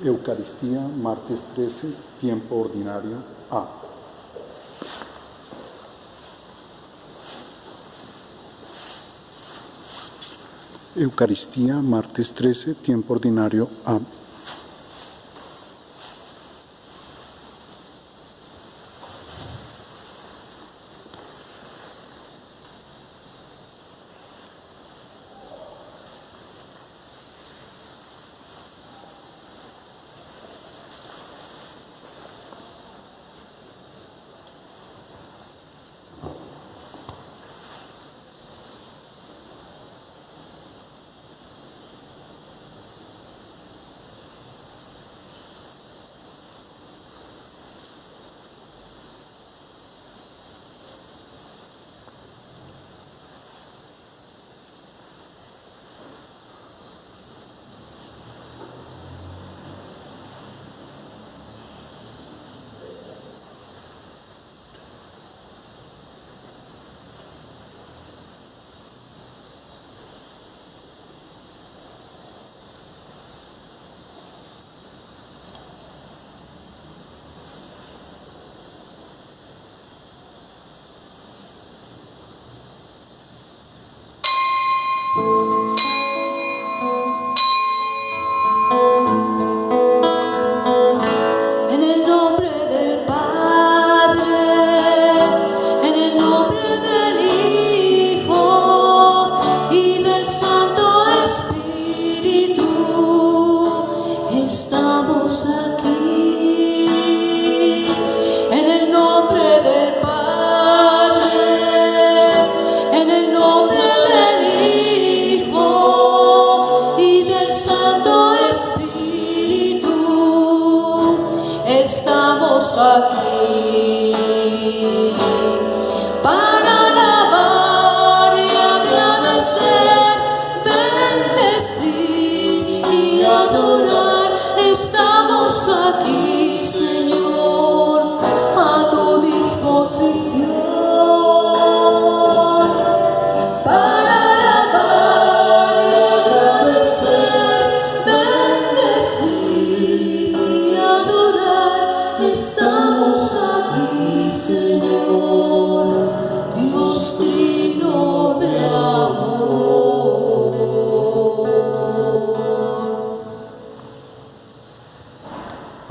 Eucaristía, martes 13, tiempo ordinario A. Eucaristía, martes 13, tiempo ordinario A.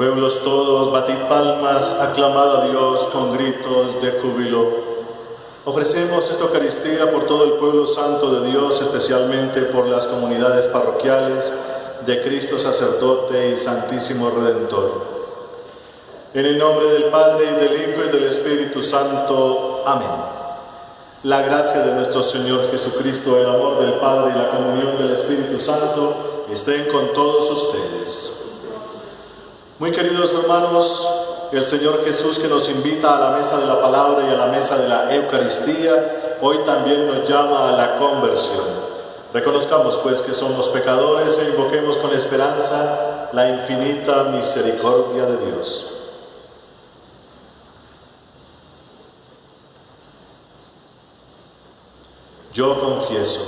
Pueblos todos, batid palmas, aclamad a Dios con gritos de júbilo. Ofrecemos esta Eucaristía por todo el pueblo santo de Dios, especialmente por las comunidades parroquiales de Cristo Sacerdote y Santísimo Redentor. En el nombre del Padre, y del Hijo, y del Espíritu Santo. Amén. La gracia de nuestro Señor Jesucristo, el amor del Padre y la comunión del Espíritu Santo estén con todos ustedes. Muy queridos hermanos, el Señor Jesús, que nos invita a la mesa de la palabra y a la mesa de la Eucaristía, hoy también nos llama a la conversión. Reconozcamos pues que somos pecadores e invoquemos con esperanza la infinita misericordia de Dios. Yo confieso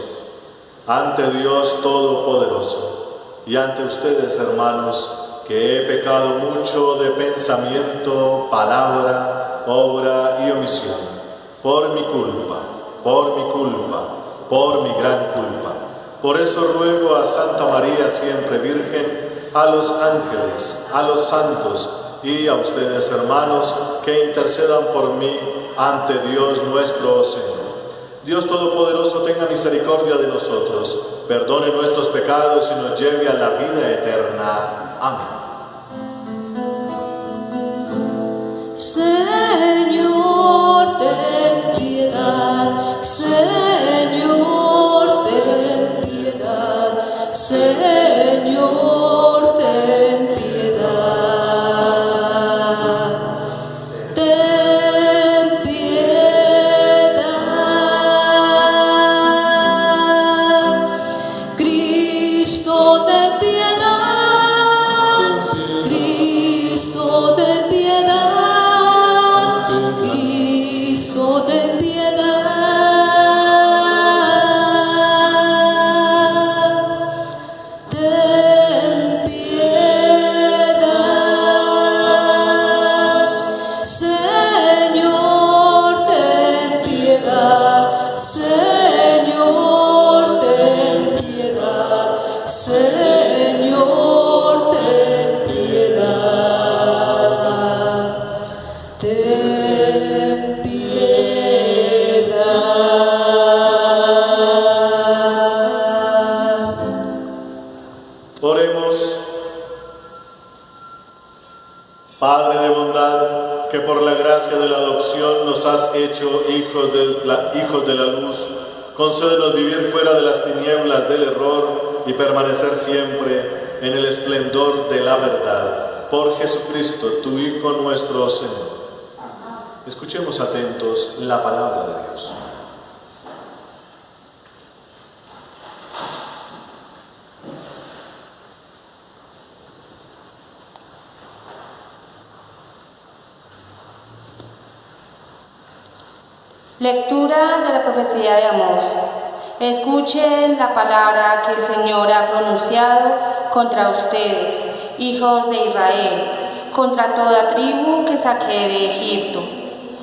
ante Dios Todopoderoso y ante ustedes, hermanos, que he pecado mucho de pensamiento, palabra, obra y omisión, por mi culpa, por mi gran culpa. Por eso ruego a Santa María, siempre Virgen, a los ángeles, a los santos y a ustedes, hermanos, que intercedan por mí ante Dios nuestro Señor. Dios Todopoderoso tenga misericordia de nosotros, perdone nuestros pecados y nos lleve a la vida eterna. Amén. Señor, ten piedad. Señor, ten piedad. Señor, ten piedad. Ten piedad. Cristo, ten piedad. Cristo, ten piedad. Cristo, ten piedad. gracia de la adopción nos has hecho hijos de la luz. Concédenos vivir fuera de las tinieblas del error y permanecer siempre en el esplendor de la verdad. Por Jesucristo, tu Hijo nuestro Señor. Escuchemos atentos la palabra de Dios. Lectura de la profecía de Amós. Escuchen la palabra que el Señor ha pronunciado contra ustedes, hijos de Israel, contra toda tribu que saqué de Egipto.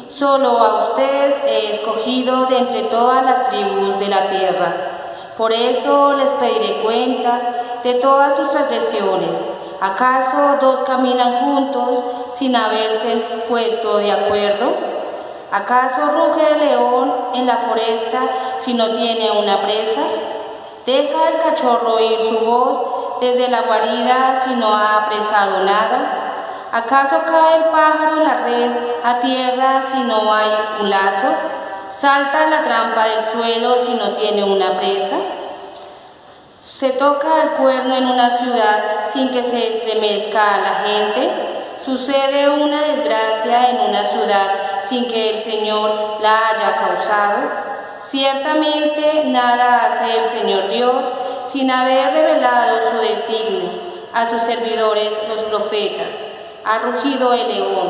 Solo a ustedes he escogido de entre todas las tribus de la tierra. Por eso les pediré cuentas de todas sus transgresiones. ¿Acaso dos caminan juntos sin haberse puesto de acuerdo? ¿Acaso ruge el león en la foresta si no tiene una presa? ¿Deja el cachorro oír su voz desde la guarida si no ha apresado nada? ¿Acaso cae el pájaro en la red a tierra si no hay un lazo? ¿Salta la trampa del suelo si no tiene una presa? ¿Se toca el cuerno en una ciudad sin que se estremezca a la gente? ¿Sucede una desgracia en una ciudad sin que el Señor la haya causado? Ciertamente nada hace el Señor Dios sin haber revelado su designio a sus servidores los profetas. Ha rugido el león,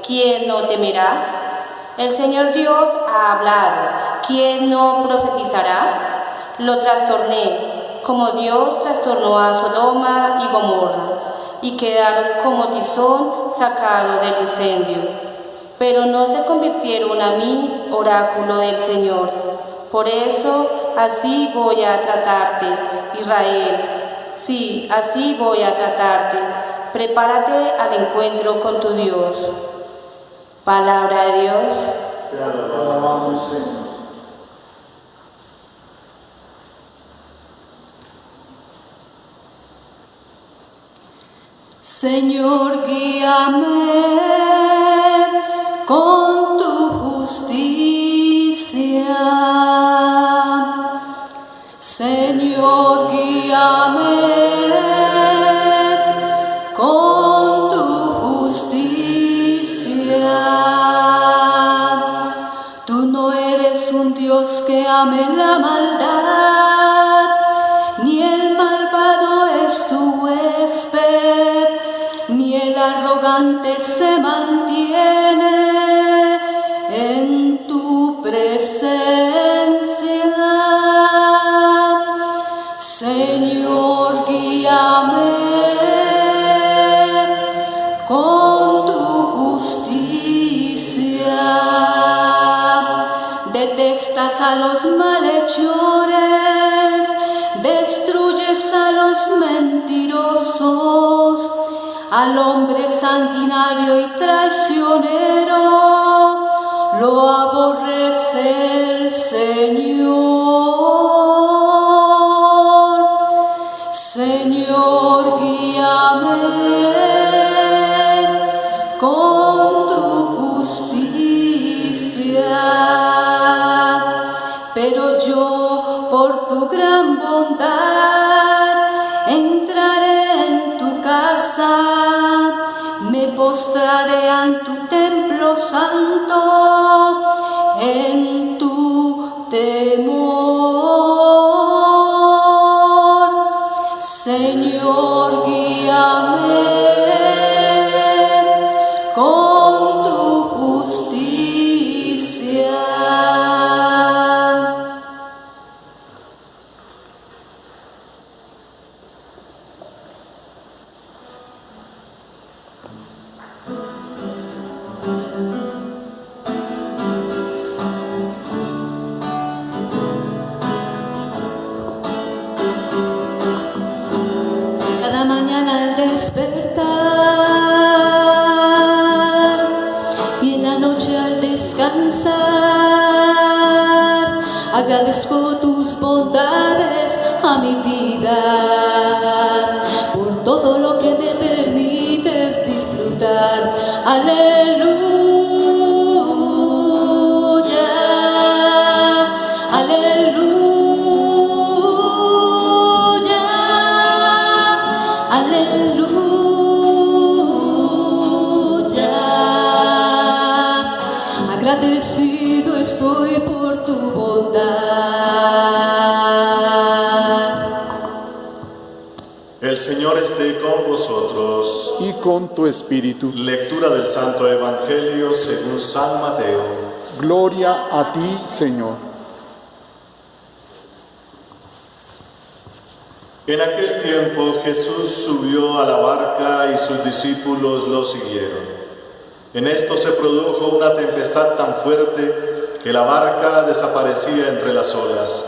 ¿quién no temerá? El Señor Dios ha hablado, ¿quién no profetizará? Lo trastorné, como Dios trastornó a Sodoma y Gomorra, y quedaron como tizón sacado del incendio. Pero no se convirtieron a mí, oráculo del Señor. Por eso, así voy a tratarte, Israel. Sí, así voy a tratarte. Prepárate al encuentro con tu Dios. Palabra de Dios. Te alabamos, Señor. Señor, guíame con tu justicia. Señor, guíame con tu justicia. Tú no eres un Dios que ame la maldad, ni el malvado es tu huésped, ni el arrogante se mantiene en tu presencia. Señor, guíame con tu justicia. Detestas a los malhechores, destruyes a los mentirosos, al hombre sanguinario y traicionero lo aborrece el Señor. Señor, guíame con tu justicia. Pero yo, por tu gran bondad, entraré en tu casa, me postraré ante tu templo santo, en tu temor. Señor, guíame con tu justicia. Cada mañana al despertar y en la noche al descansar, agradezco tus bondades a mi vida, por todo lo que me permites disfrutar. Aleluya. Señor esté con vosotros. y con tu espíritu. Lectura del Santo Evangelio según San Mateo. Gloria a ti, Señor. En aquel tiempo Jesús subió a la barca y sus discípulos lo siguieron. En esto se produjo una tempestad tan fuerte que la barca desaparecía entre las olas.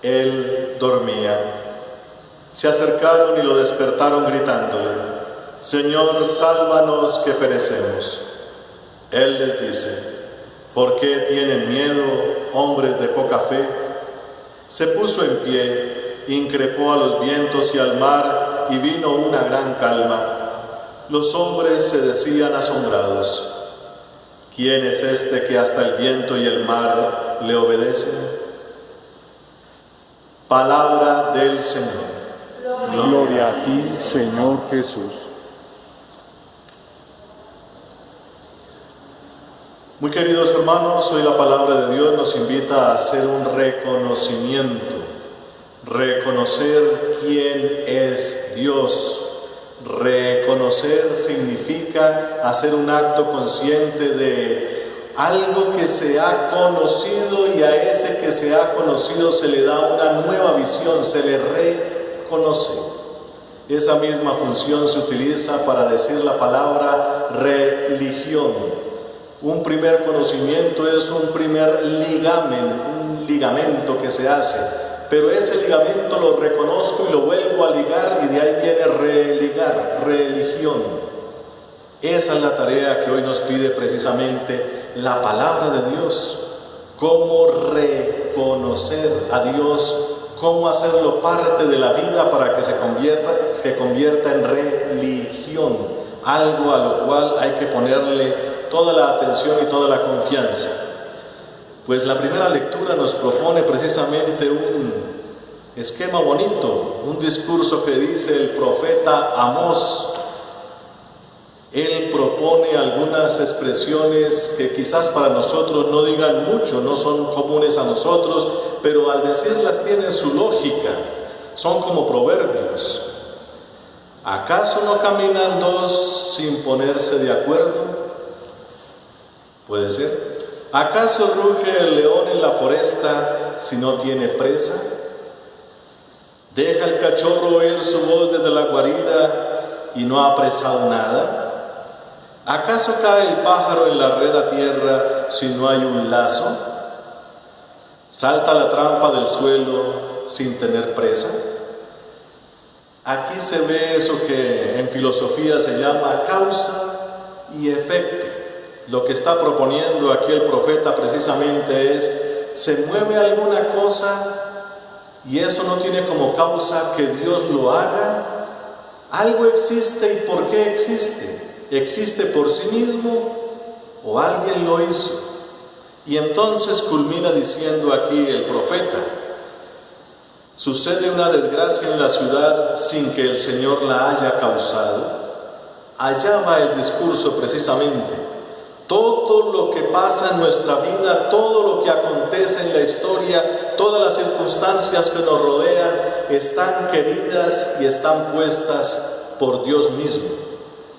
Él dormía. Se acercaron y lo despertaron gritándole: Señor, sálvanos que perecemos. Él les dice: ¿por qué tienen miedo, hombres de poca fe? Se puso en pie, increpó a los vientos y al mar, y vino una gran calma. Los hombres se decían asombrados: ¿quién es este que hasta el viento y el mar le obedecen? Palabra del Señor. Gloria a ti, Señor Jesús. Muy queridos hermanos, hoy la palabra de Dios nos invita a hacer un reconocimiento, reconocer quién es Dios. Reconocer significa hacer un acto consciente de algo que se ha conocido, y a ese que se ha conocido se le da una nueva visión, se le reconoce. Esa misma función se utiliza para decir la palabra religión. Un primer conocimiento es un primer un ligamento que se hace, pero ese ligamento lo reconozco y lo vuelvo a ligar, y de ahí viene religar, religión. Esa es la tarea que hoy nos pide precisamente la palabra de Dios. Cómo reconocer a Dios, cómo hacerlo parte de la vida para que se convierta en religión, algo a lo cual hay que ponerle toda la atención y toda la confianza. Pues la primera lectura nos propone precisamente un esquema bonito, un discurso que dice el profeta Amós. Él propone algunas expresiones que quizás para nosotros no digan mucho, no son comunes a nosotros, pero al decirlas tienen su lógica, son como proverbios. ¿Acaso no caminan dos sin ponerse de acuerdo? Puede ser. ¿Acaso ruge el león en la foresta si no tiene presa? ¿Deja el cachorro oír su voz desde la guarida y no ha apresado nada? ¿Acaso cae el pájaro en la red a tierra si no hay un lazo? ¿Salta la trampa del suelo sin tener presa? Aquí se ve eso que en filosofía se llama causa y efecto. Lo que está proponiendo aquí el profeta precisamente es: se mueve alguna cosa y eso no tiene como causa que Dios lo haga. Algo existe, ¿y por qué existe? ¿Existe por sí mismo o alguien lo hizo? Y entonces culmina diciendo aquí el profeta: sucede una desgracia en la ciudad sin que el Señor la haya causado. Allá va el discurso precisamente. Todo lo que pasa en nuestra vida, todo lo que acontece en la historia, todas las circunstancias que nos rodean, están queridas y están puestas por Dios mismo.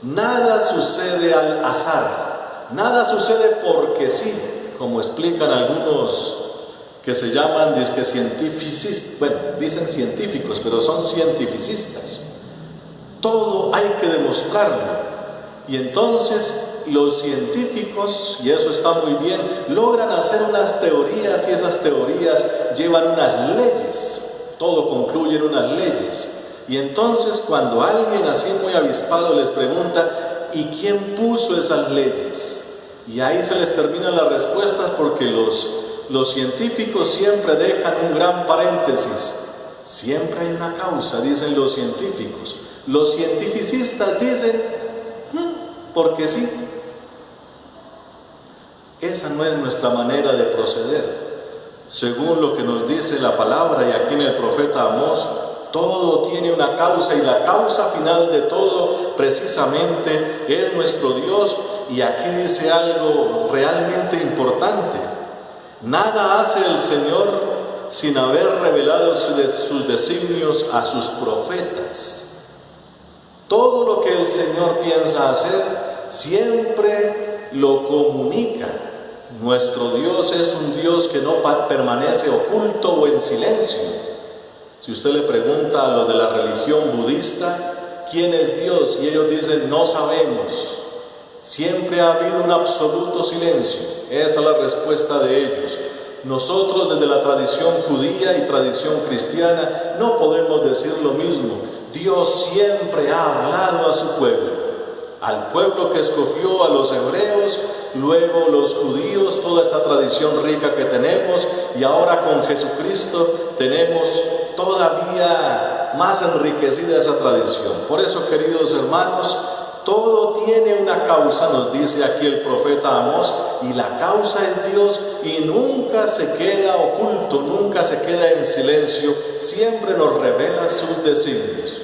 Nada sucede al azar, nada sucede porque sí, como explican algunos que se llaman cientificistas, bueno, dicen científicos, pero son cientificistas. Todo hay que demostrarlo. Y entonces los científicos, y eso está muy bien, logran hacer unas teorías, y esas teorías llevan unas leyes. Todo concluye en unas leyes. Y entonces cuando alguien así muy avispado les pregunta: ¿y quién puso esas leyes? Y ahí se les terminan las respuestas, porque los científicos siempre dejan un gran paréntesis. Siempre hay una causa, dicen los científicos. Los cientificistas dicen: porque sí. Esa no es nuestra manera de proceder. Según lo que nos dice la palabra, y aquí en el profeta Amós, todo tiene una causa, y la causa final de todo precisamente es nuestro Dios. Y aquí dice algo realmente importante: nada hace el Señor sin haber revelado sus designios a sus profetas. Todo lo que el Señor piensa hacer, siempre lo comunica. Nuestro Dios es un Dios que no permanece oculto o en silencio. Si usted le pregunta a los de la religión budista, ¿quién es Dios? Y ellos dicen, no sabemos. Siempre ha habido un absoluto silencio. Esa es la respuesta de ellos. Nosotros desde la tradición judía y tradición cristiana no podemos decir lo mismo. Dios siempre ha hablado a su pueblo. Al pueblo que escogió, a los hebreos, luego los judíos, toda esta tradición rica que tenemos, y ahora con Jesucristo tenemos todavía más enriquecida esa tradición. Por eso, queridos hermanos, todo tiene una causa, nos dice aquí el profeta Amós, y la causa es Dios, y nunca se queda oculto, nunca se queda en silencio, siempre nos revela sus designios.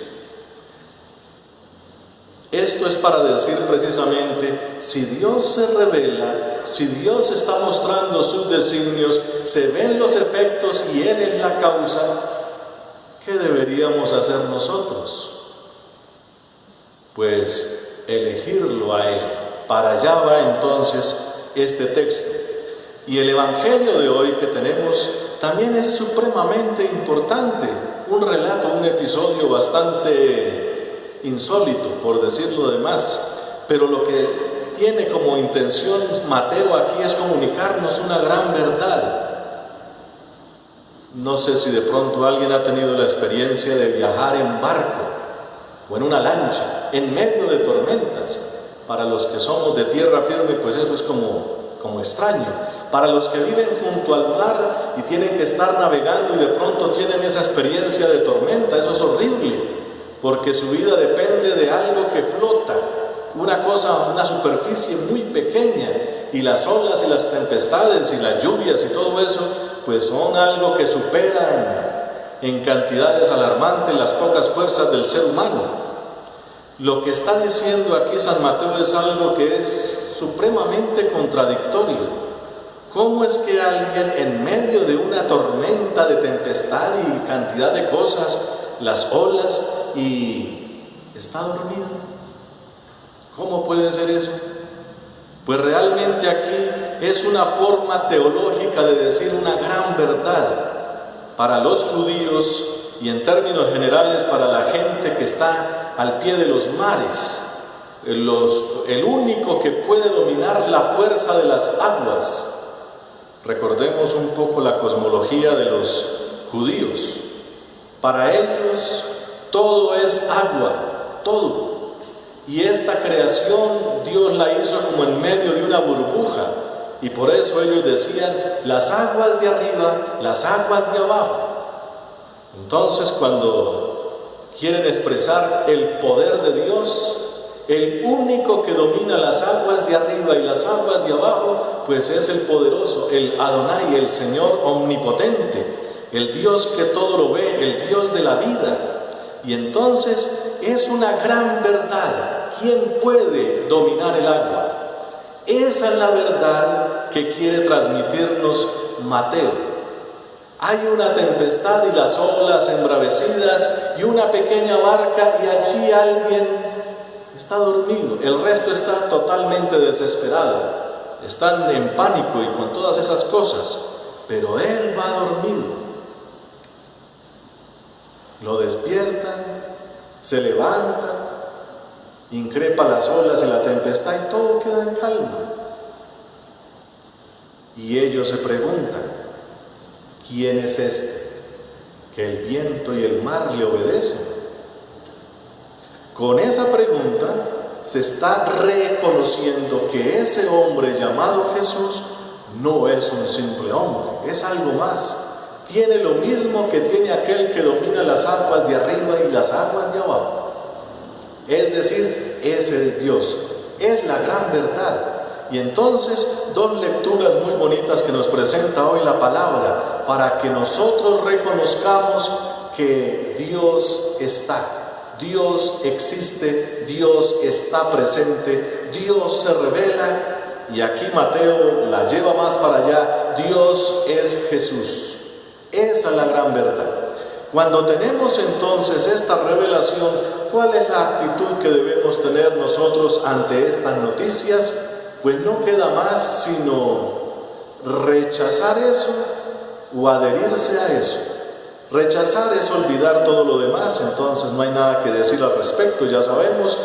Esto es para decir precisamente, si Dios se revela, si Dios está mostrando sus designios, se ven los efectos y Él es la causa, ¿qué deberíamos hacer nosotros? Pues elegirlo a Él. Para allá va entonces este texto. Y el Evangelio de hoy que tenemos también es supremamente importante. Un relato, un episodio bastante insólito, por decirlo de más, pero lo que tiene como intención Mateo aquí es comunicarnos una gran verdad. No sé si de pronto alguien ha tenido la experiencia de viajar en barco o en una lancha en medio de tormentas. Para los que somos de tierra firme, pues eso es como extraño. Para los que viven junto al mar y tienen que estar navegando y de pronto tienen esa experiencia de tormenta, eso es horrible. Porque su vida depende de algo que flota, una superficie muy pequeña, y las olas y las tempestades y las lluvias y todo eso, pues son algo que superan en cantidades alarmantes las pocas fuerzas del ser humano. Lo que está diciendo aquí San Mateo es algo que es supremamente contradictorio. ¿Cómo es que alguien en medio de una tormenta de tempestad y cantidad de cosas, las olas, y está dormido? ¿Cómo puede ser eso? Pues realmente aquí es una forma teológica de decir una gran verdad para los judíos y en términos generales para la gente que está al pie de los mares. El único que puede dominar la fuerza de las aguas. Recordemos un poco la cosmología de los judíos. Para ellos todo es agua, todo. Y esta creación Dios la hizo como en medio de una burbuja. Y por eso ellos decían, las aguas de arriba, las aguas de abajo. Entonces, cuando quieren expresar el poder de Dios, el único que domina las aguas de arriba y las aguas de abajo, pues es el poderoso, el Adonai, el Señor omnipotente. El Dios que todo lo ve, el Dios de la vida. Y entonces es una gran verdad. ¿Quién puede dominar el agua? Esa es la verdad que quiere transmitirnos Mateo. Hay una tempestad y las olas embravecidas y una pequeña barca y allí alguien está dormido. El resto está totalmente desesperado. Están en pánico y con todas esas cosas. Pero él va dormido. Lo despiertan, se levanta, increpa las olas y la tempestad y todo queda en calma. Y ellos se preguntan, ¿quién es este que el viento y el mar le obedecen? Con esa pregunta se está reconociendo que ese hombre llamado Jesús no es un simple hombre, es algo más. Tiene lo mismo que tiene aquel que domina las aguas de arriba y las aguas de abajo. Es decir, ese es Dios, es la gran verdad. Y entonces, dos lecturas muy bonitas que nos presenta hoy la palabra, para que nosotros reconozcamos que Dios está, Dios existe, Dios está presente, Dios se revela, y aquí Mateo la lleva más para allá, Dios es Jesús. Esa es la gran verdad. Cuando tenemos entonces esta revelación, ¿cuál es la actitud que debemos tener nosotros ante estas noticias? Pues no queda más sino rechazar eso o adherirse a eso. Rechazar es olvidar todo lo demás, entonces no hay nada que decir al respecto, ya sabemos.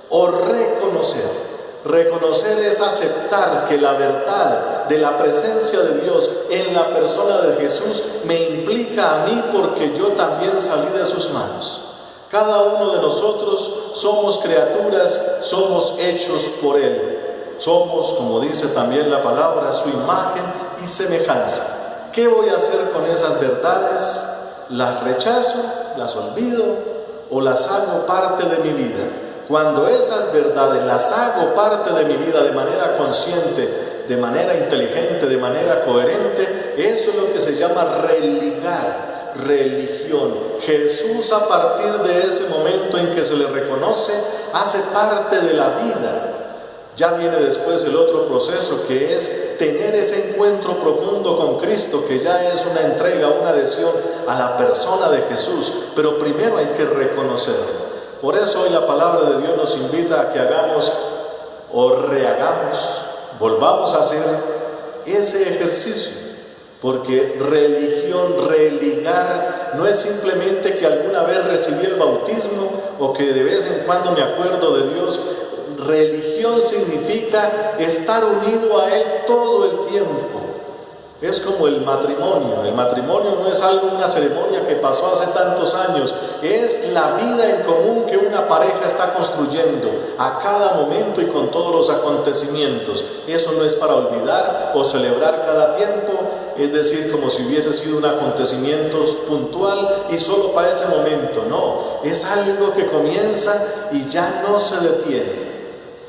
O reconocer. Reconocer es aceptar que la verdad de la presencia de Dios en la persona de Jesús me implica a mí porque yo también salí de sus manos. Cada uno de nosotros somos criaturas, somos hechos por Él. Somos, como dice también la palabra, su imagen y semejanza. ¿Qué voy a hacer con esas verdades? ¿Las rechazo, las olvido o las hago parte de mi vida? Cuando esas verdades las hago parte de mi vida de manera consciente, de manera inteligente, de manera coherente, eso es lo que se llama religar, religión. Jesús, a partir de ese momento en que se le reconoce, hace parte de la vida. Ya viene después el otro proceso, que es tener ese encuentro profundo con Cristo, que ya es una entrega, una adhesión a la persona de Jesús. Pero primero hay que reconocerlo. Por eso hoy la palabra de Dios nos invita a que hagamos o rehagamos, volvamos a hacer ese ejercicio. Porque religión, religar, no es simplemente que alguna vez recibí el bautismo o que de vez en cuando me acuerdo de Dios. Religión significa estar unido a Él todo el tiempo. Es como el matrimonio. El matrimonio no es algo, una ceremonia que pasó hace tantos años. Es la vida en común que una pareja está construyendo a cada momento y con todos los acontecimientos. Eso no es para olvidar o celebrar cada tiempo, es decir, como si hubiese sido un acontecimiento puntual y solo para ese momento. No, es algo que comienza y ya no se detiene.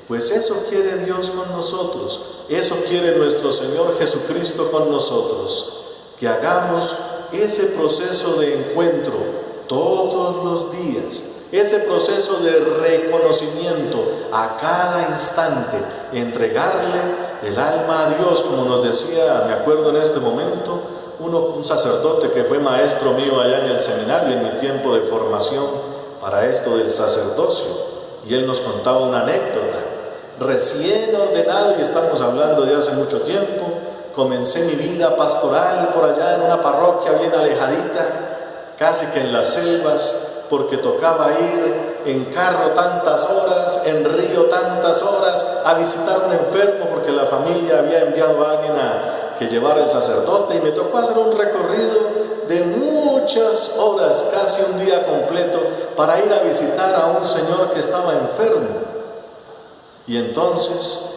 Pues eso quiere Dios con nosotros, eso quiere nuestro Señor Jesucristo con nosotros, que hagamos ese proceso de encuentro todos los días, ese proceso de reconocimiento a cada instante, entregarle el alma a Dios, como nos decía, me acuerdo en este momento, un sacerdote que fue maestro mío allá en el seminario en mi tiempo de formación para esto del sacerdocio, y él nos contaba una anécdota. Recién ordenado, y estamos hablando de hace mucho tiempo, comencé mi vida pastoral por allá en una parroquia bien alejadita, casi que en las selvas, porque tocaba ir en carro tantas horas, en río tantas horas, a visitar a un enfermo, porque la familia había enviado a alguien que llevara el sacerdote, y me tocó hacer un recorrido de muchas horas, casi un día completo, para ir a visitar a un señor que estaba enfermo. Y entonces,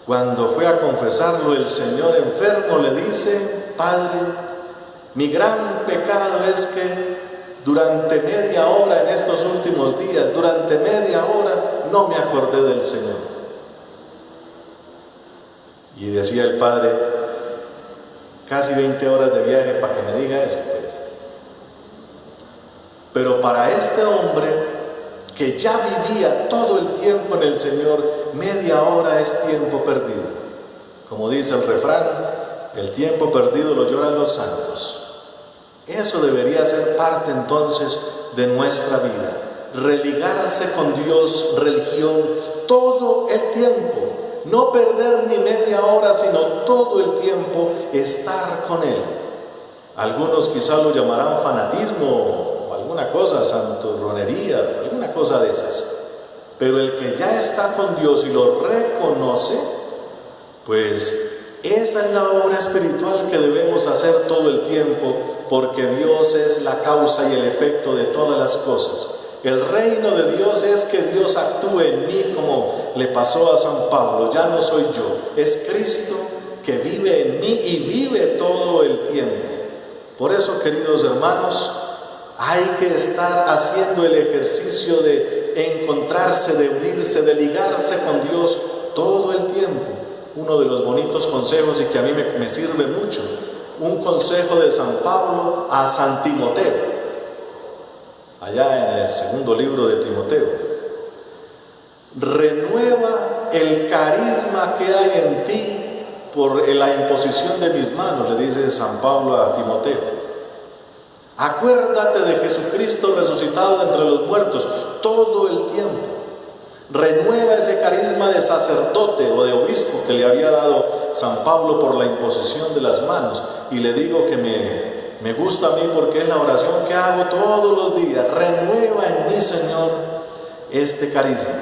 cuando fue a confesarlo, el señor enfermo le dice: Padre, mi gran pecado es que durante media hora en estos últimos días, durante media hora, no me acordé del Señor. Y decía el padre: casi 20 horas de viaje para que me diga eso, pues. Pero para este hombre, que ya vivía todo el tiempo en el Señor, media hora es tiempo perdido. Como dice el refrán, el tiempo perdido lo lloran los santos. Eso debería ser parte entonces de nuestra vida. Religarse con Dios, religión, todo el tiempo. No perder ni media hora, sino todo el tiempo estar con Él. Algunos quizá lo llamarán fanatismo, alguna cosa, santurronería, alguna cosa de esas. Pero el que ya está con Dios y lo reconoce, pues esa es la obra espiritual que debemos hacer todo el tiempo, porque Dios es la causa y el efecto de todas las cosas. El reino de Dios es que Dios actúe en mí, como le pasó a San Pablo. Ya no soy yo, es Cristo que vive en mí y vive todo el tiempo. Por eso, queridos hermanos, hay que estar haciendo el ejercicio de encontrarse, de unirse, de ligarse con Dios todo el tiempo. Uno de los bonitos consejos, y que a mí me sirve mucho, un consejo de San Pablo a San Timoteo, allá en el segundo libro de Timoteo: renueva el carisma que hay en ti por la imposición de mis manos, le dice San Pablo a Timoteo. Acuérdate de Jesucristo resucitado entre los muertos todo el tiempo. Renueva ese carisma de sacerdote o de obispo que le había dado San Pablo por la imposición de las manos. Y le digo que me gusta a mí porque es la oración que hago todos los días. Renueva en mí, Señor, este carisma.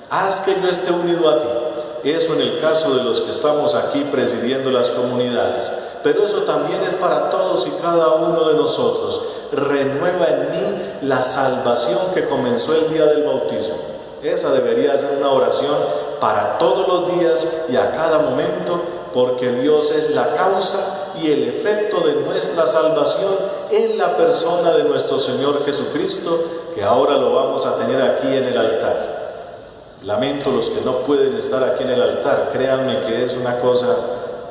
Haz que yo esté unido a ti. Eso en el caso de los que estamos aquí presidiendo las comunidades. Pero eso también es para todos y cada uno de nosotros. Renueva en mí la salvación que comenzó el día del bautismo. Esa debería ser una oración para todos los días y a cada momento, porque Dios es la causa y el efecto de nuestra salvación en la persona de nuestro Señor Jesucristo, que ahora lo vamos a tener aquí en el altar. Lamento los que no pueden estar aquí en el altar, créanme que es una cosa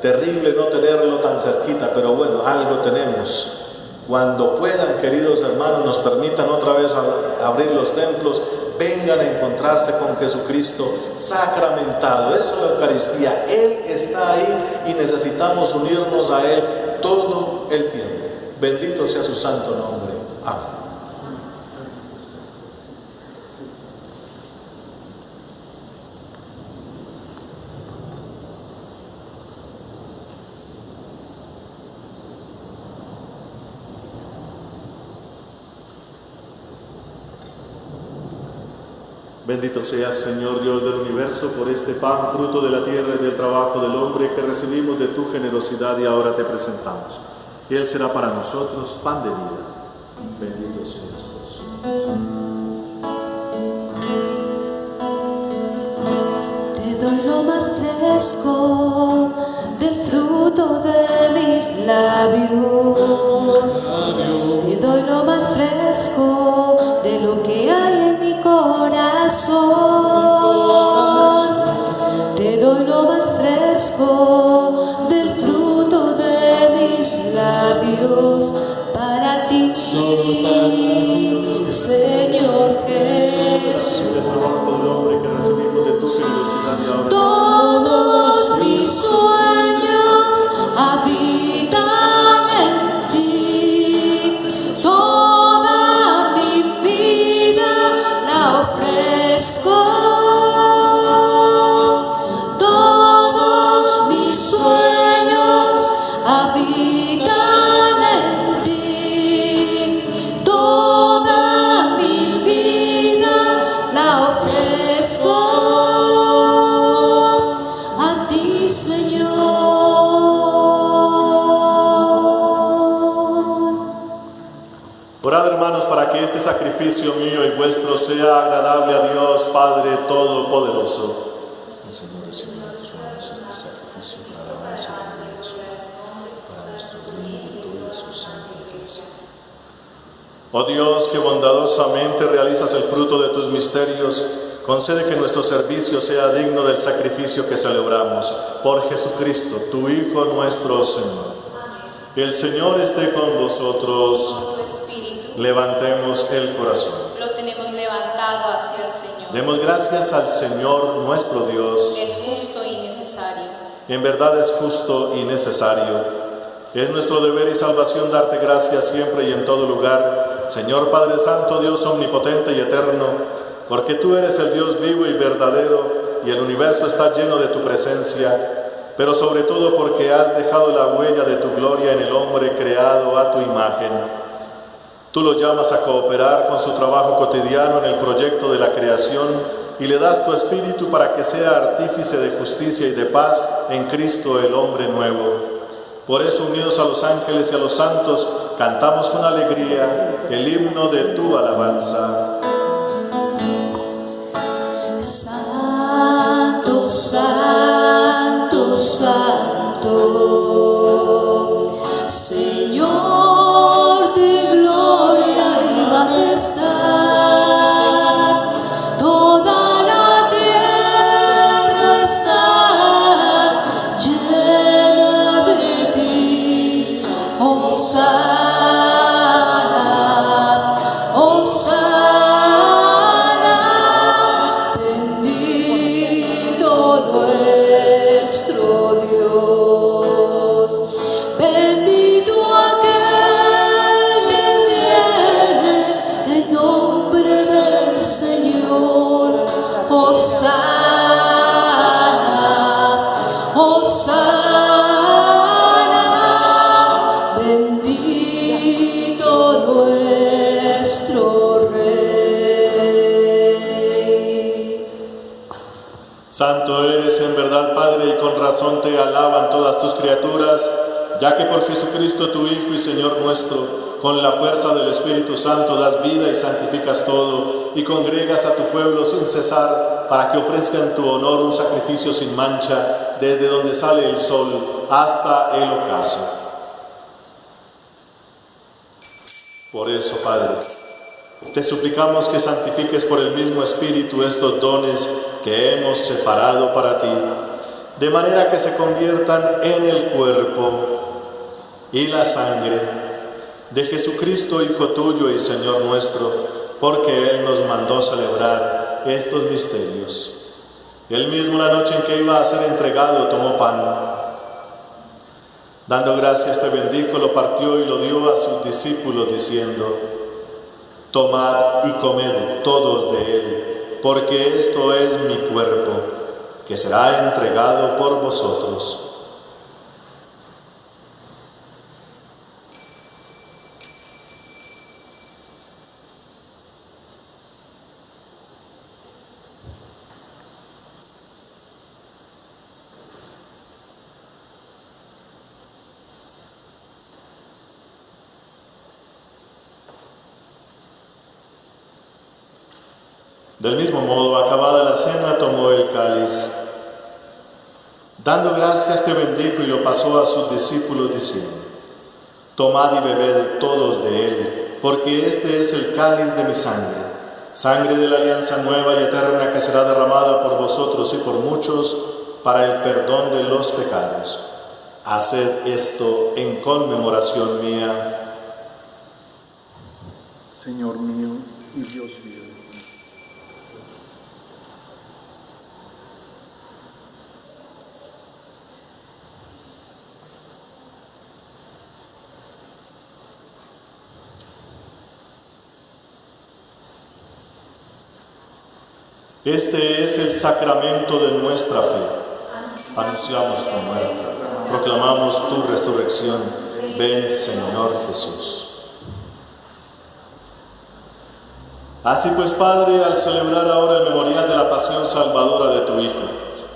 terrible no tenerlo tan cerquita, pero bueno, algo tenemos. Cuando puedan, queridos hermanos, nos permitan otra vez abrir los templos, vengan a encontrarse con Jesucristo sacramentado. Eso es la Eucaristía. Él está ahí y necesitamos unirnos a Él todo el tiempo. Bendito sea su santo nombre. Amén. Bendito seas, Señor Dios del universo, por este pan, fruto de la tierra y del trabajo del hombre que recibimos de tu generosidad y ahora te presentamos. Y Él será para nosotros pan de vida. Bendito seas tú, Señor. Te doy lo más fresco del fruto de mis labios. Te doy lo más fresco de lo que hay en mi corazón. Te doy lo más fresco del fruto de mis labios para ti, Señor Jesús. El trabajo del hombre que recibimos de tu generosidad y ahora Todos mis sueños habitan en ti. Toda mi vida la ofrezco. Todos mis sueños habitan en ti. Toda mi vida la ofrezco a ti, Señor. Orad, hermanos, para que este sacrificio mío y vuestro sea agradable a Dios Padre Todopoderoso. El Señor reciba de tus manos este sacrificio para la alabanza y gloria de su nombre, para nuestro bien y toda su santa iglesia. Oh Dios, que bondadosamente realizas el fruto de tus misterios, concede que nuestro servicio sea digno del sacrificio que celebramos. Por Jesucristo, tu Hijo nuestro Señor. El Señor esté con vosotros. Tu espíritu Levantemos el corazón. lo tenemos levantado hacia el Señor. Demos gracias al Señor nuestro Dios. Es justo y necesario. En verdad es justo y necesario. Es nuestro deber y salvación darte gracias siempre y en todo lugar, Señor Padre Santo, Dios omnipotente y eterno, porque tú eres el Dios vivo y verdadero y el universo está lleno de tu presencia, pero sobre todo porque has dejado la huella de tu gloria en el hombre creado a tu imagen. Tú lo llamas a cooperar con su trabajo cotidiano en el proyecto de la creación y le das tu espíritu para que sea artífice de justicia y de paz en Cristo el hombre nuevo. Por eso, unidos a los ángeles y a los santos, cantamos con alegría el himno de tu alabanza. Santo, santo, santo, Señor de gloria y majestad, toda la tierra está llena de ti. Hosana, Hosana, bendito nuestro Dios, bendito aquel nuestro Rey. Santo eres en verdad, Padre, y con razón te alaban todas tus criaturas, ya que por Jesucristo tu Hijo y Señor nuestro, con la fuerza del Espíritu Santo das vida y santificas todo, y congregas a tu pueblo sin cesar, para que ofrezca en tu honor un sacrificio sin mancha, desde donde sale el sol hasta el ocaso. Por eso, Padre, te suplicamos que santifiques por el mismo Espíritu estos dones que hemos separado para ti, de manera que se conviertan en el cuerpo y la sangre de Jesucristo, Hijo tuyo y Señor nuestro, porque Él nos mandó celebrar estos misterios. Él mismo, la noche en que iba a ser entregado, tomó pan. Dando gracias te bendijo, lo partió y lo dio a sus discípulos, diciendo: tomad y comed todos de él, porque esto es mi cuerpo, que será entregado por vosotros. Del mismo modo, acabada la cena, tomó el cáliz. Dando gracias te bendijo y lo pasó a sus discípulos, diciendo: tomad y bebed todos de él, porque este es el cáliz de mi sangre, sangre de la alianza nueva y eterna, que será derramada por vosotros y por muchos para el perdón de los pecados. Haced esto en conmemoración mía. Señor mío y Dios mío. Este es el sacramento de nuestra fe. Anunciamos tu muerte, proclamamos tu resurrección. Ven, Señor Jesús. Así pues, Padre, al celebrar ahora el memorial de la pasión salvadora de tu Hijo,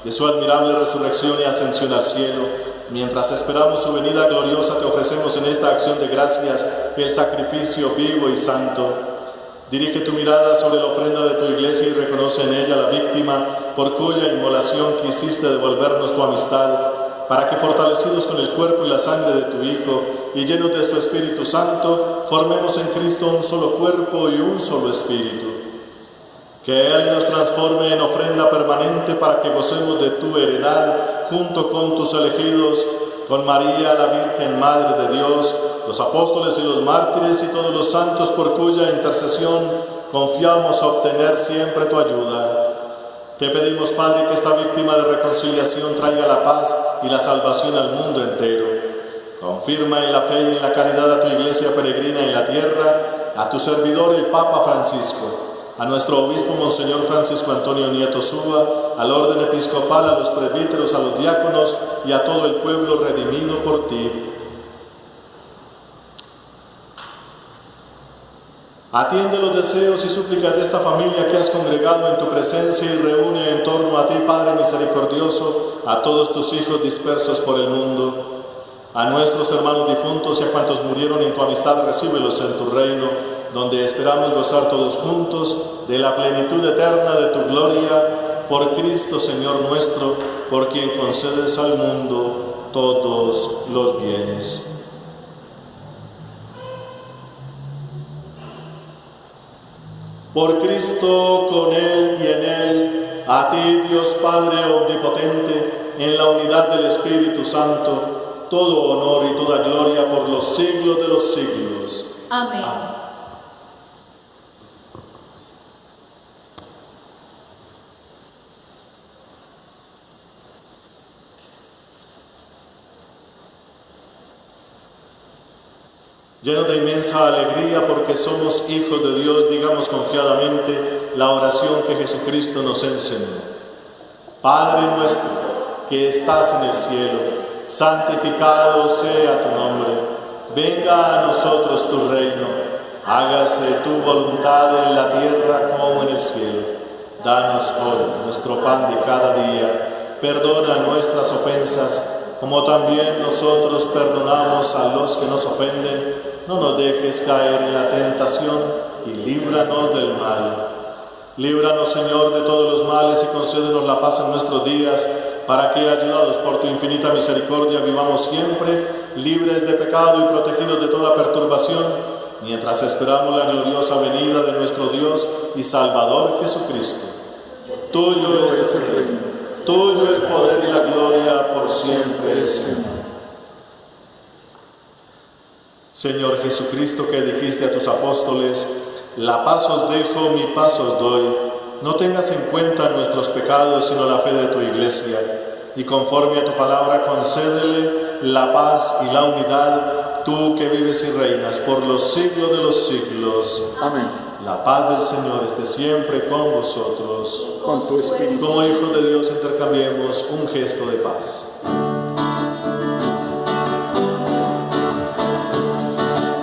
de su admirable resurrección y ascensión al cielo, mientras esperamos su venida gloriosa, te ofrecemos en esta acción de gracias el sacrificio vivo y santo. Dirige tu mirada sobre la ofrenda de tu iglesia y reconoce en ella la víctima por cuya inmolación quisiste devolvernos tu amistad, para que, fortalecidos con el cuerpo y la sangre de tu Hijo y llenos de su Espíritu Santo, formemos en Cristo un solo cuerpo y un solo espíritu. Que Él nos transforme en ofrenda permanente para que gocemos de tu heredad junto con tus elegidos, con María, la Virgen Madre de Dios, los apóstoles y los mártires y todos los santos, por cuya intercesión confiamos obtener siempre tu ayuda. Te pedimos, Padre, que esta víctima de reconciliación traiga la paz y la salvación al mundo entero. Confirma en la fe y en la caridad a tu iglesia peregrina en la tierra, a tu servidor el Papa Francisco, a nuestro obispo Monseñor Francisco Antonio Nieto Súa, al orden episcopal, a los presbíteros, a los diáconos y a todo el pueblo redimido por ti. Atiende los deseos y súplicas de esta familia que has congregado en tu presencia y reúne en torno a ti, Padre misericordioso, a todos tus hijos dispersos por el mundo. A nuestros hermanos difuntos y a cuantos murieron en tu amistad, recíbelos en tu reino, donde esperamos gozar todos juntos de la plenitud eterna de tu gloria, por Cristo Señor nuestro, por quien concedes al mundo todos los bienes. Por Cristo, con Él y en Él, a ti, Dios Padre omnipotente, en la unidad del Espíritu Santo, todo honor y toda gloria por los siglos de los siglos. Amén. Amén. Llenos de inmensa alegría porque somos hijos de Dios, digamos confiadamente la oración que Jesucristo nos enseñó. Padre nuestro, que estás en el cielo, santificado sea tu nombre. Venga a nosotros tu reino. Hágase tu voluntad en la tierra como en el cielo. Danos hoy nuestro pan de cada día. Perdona nuestras ofensas, como también nosotros perdonamos a los que nos ofenden. No nos dejes caer en la tentación y líbranos del mal. Líbranos, Señor, de todos los males y concédenos la paz en nuestros días, para que, ayudados por tu infinita misericordia, vivamos siempre libres de pecado y protegidos de toda perturbación, mientras esperamos la gloriosa venida de nuestro Dios y Salvador Jesucristo. Tuyo es el reino, tuyo el poder y la gloria por siempre, Señor. Señor Jesucristo, que dijiste a tus apóstoles: la paz os dejo, mi paz os doy. No tengas en cuenta nuestros pecados, sino la fe de tu Iglesia. Y conforme a tu palabra, concédele la paz y la unidad, tú que vives y reinas por los siglos de los siglos. Amén. La paz del Señor esté siempre con vosotros. Con tu espíritu. Como hijos de Dios, intercambiemos un gesto de paz.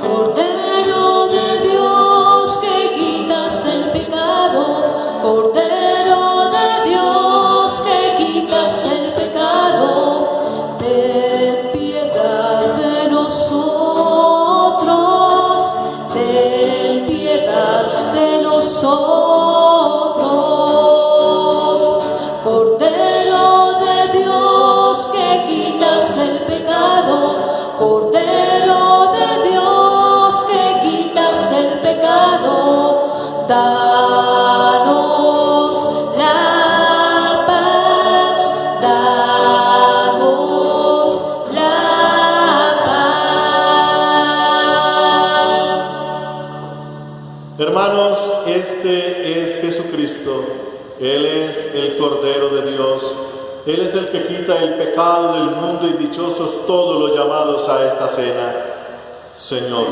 Cordero de Dios, que quitas el pecado, Cordero de Dios, que quitas el pecado, ten piedad de nosotros, ten piedad de nosotros. Cordero de Dios, que quitas el pecado, Cordero de Dios, que quitas el pecado, danos la paz, danos la paz. Hermanos, este es Jesucristo. Él es el Cordero de Dios. Él es el que quita el pecado del mundo, y dichosos todos los llamados a esta cena. Señor,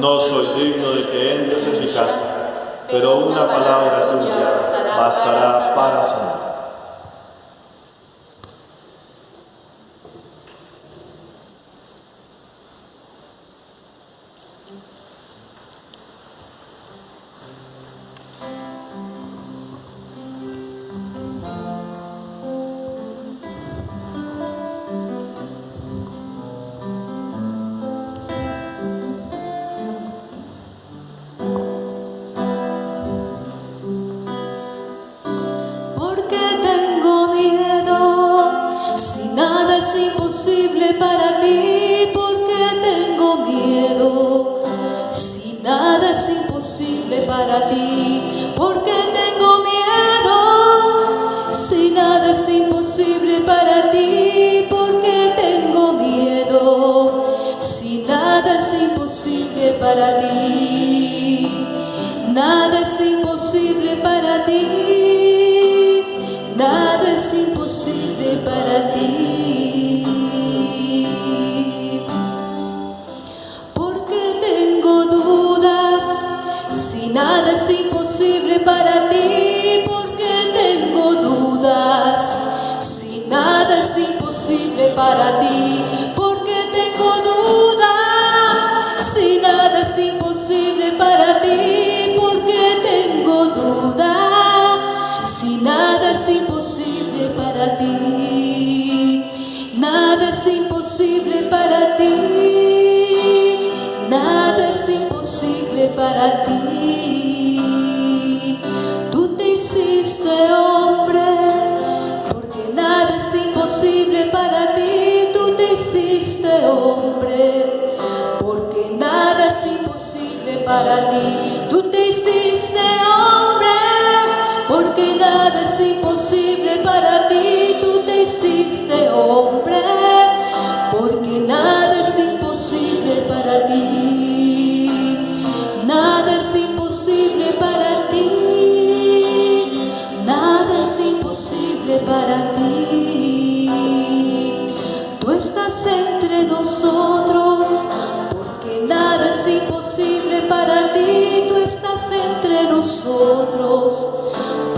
no soy digno de que entres en mi casa, pero una palabra tuya bastará para sanar. Porque tengo miedo, si nada es imposible para ti. Porque tengo miedo, si nada es imposible para ti. Porque tengo miedo, si nada es imposible para ti. Porque tengo miedo, si nada es imposible para ti. Nada es imposible para ti, nada es imposible para ti. Porque tengo dudas, si nada es imposible para ti. Porque tengo dudas, si nada es imposible para ti. Porque tengo dudas, si nada es imposible para ti. Porque tengo dudas, si nada es imposible para ti. Nada es imposible para ti, nada es imposible para ti. Tú te hiciste hombre, porque nada es imposible para ti. Tú te hiciste hombre, porque nada es imposible para ti. Tú te hiciste hombre, porque nada es imposible para ti. Tú te hiciste hombre, porque nada es imposible para ti. Nada es imposible para ti, nada es imposible para ti. Tú estás entre nosotros, porque nada es imposible para ti. Tú estás entre nosotros,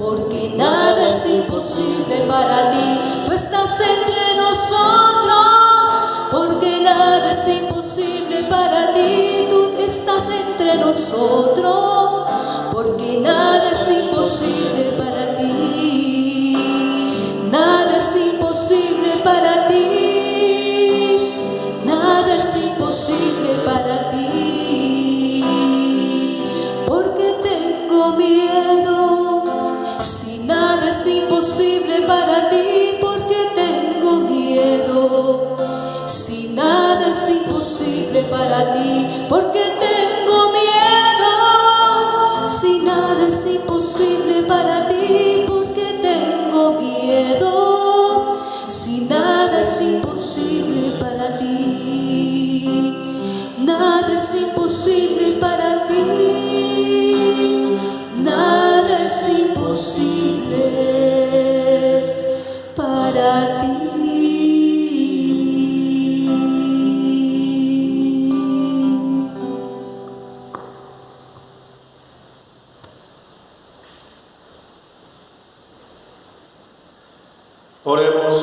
porque nada es imposible para ti. Tú estás entre nosotros, porque nada es imposible para ti. Tú estás entre nosotros, nosotros, porque nada es imposible para ti, nada es imposible para ti, nada es imposible para ti, porque tengo miedo, si nada es imposible para ti, porque tengo miedo, si nada es imposible para ti, porque tengo miedo, si nada es imposible para ti, porque tengo miedo, si nada es imposible para ti, nada es imposible para ti, nada es imposible para ti. Oremos.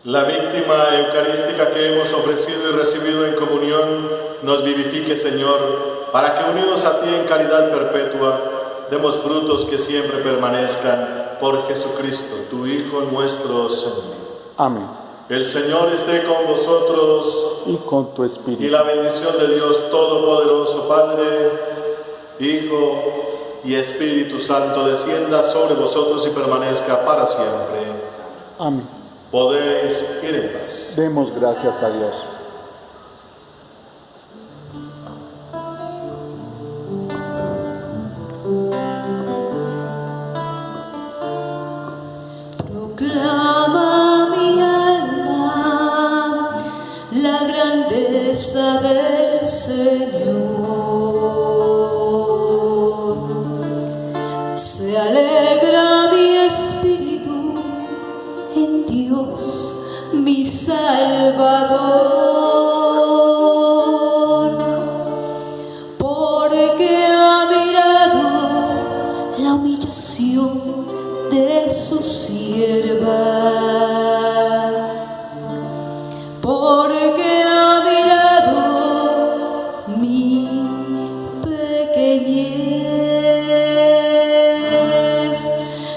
La víctima eucarística que hemos ofrecido y recibido en comunión nos vivifique, Señor, para que unidos a ti en caridad perpetua demos frutos que siempre permanezcan por Jesucristo, tu Hijo nuestro Señor. Amén. El Señor esté con vosotros Y con tu y espíritu. la bendición de Dios Todopoderoso, Padre, Hijo y Espíritu Santo descienda sobre vosotros y permanezca para siempre. Amén. Podéis ir en paz. Demos gracias a Dios. Proclama mi alma la grandeza del Señor. Se alegra mi espíritu en Dios, mi Salvador, porque ha mirado la humillación de su sierva, porque ha mirado mi pequeñez.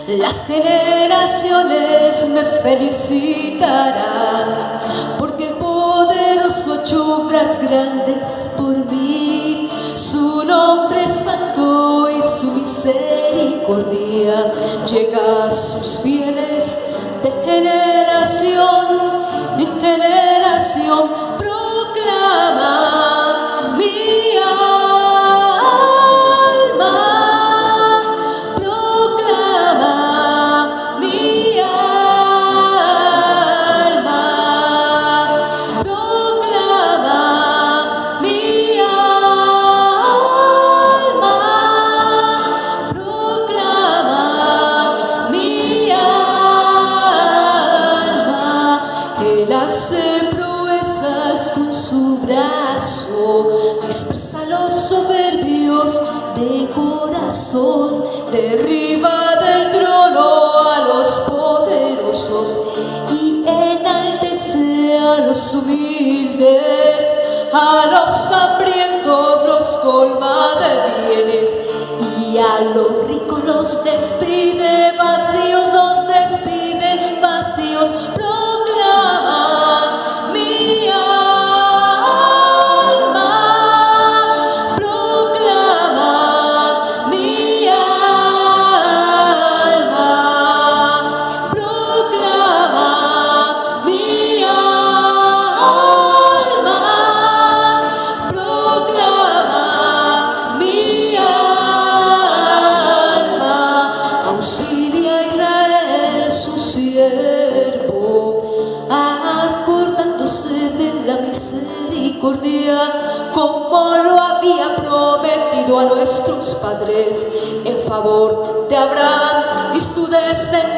Las generaciones me felicitarán, porque el poderoso ha hecho obras grandes por mí. Su nombre es santo y su misericordia llega a sus fieles de generación en generación. Proclama mi alma, proclama mi alma, proclama mi alma, proclama mi alma. Él hace proezas con su brazo, dispersa a los soberbios de corazón, derriba del trono a los poderosos y enaltece a los humildes. A los hambrientos los colma de bienes y a los ricos los despide vacíos, los despide vacíos. Proclama mi alma, proclama mi alma, proclama mi alma, proclama mi alma. Auxilia a Israel su siervo, acordándose de la misericordia, como lo había prometido a nuestros padres, en favor de Abraham y su descendencia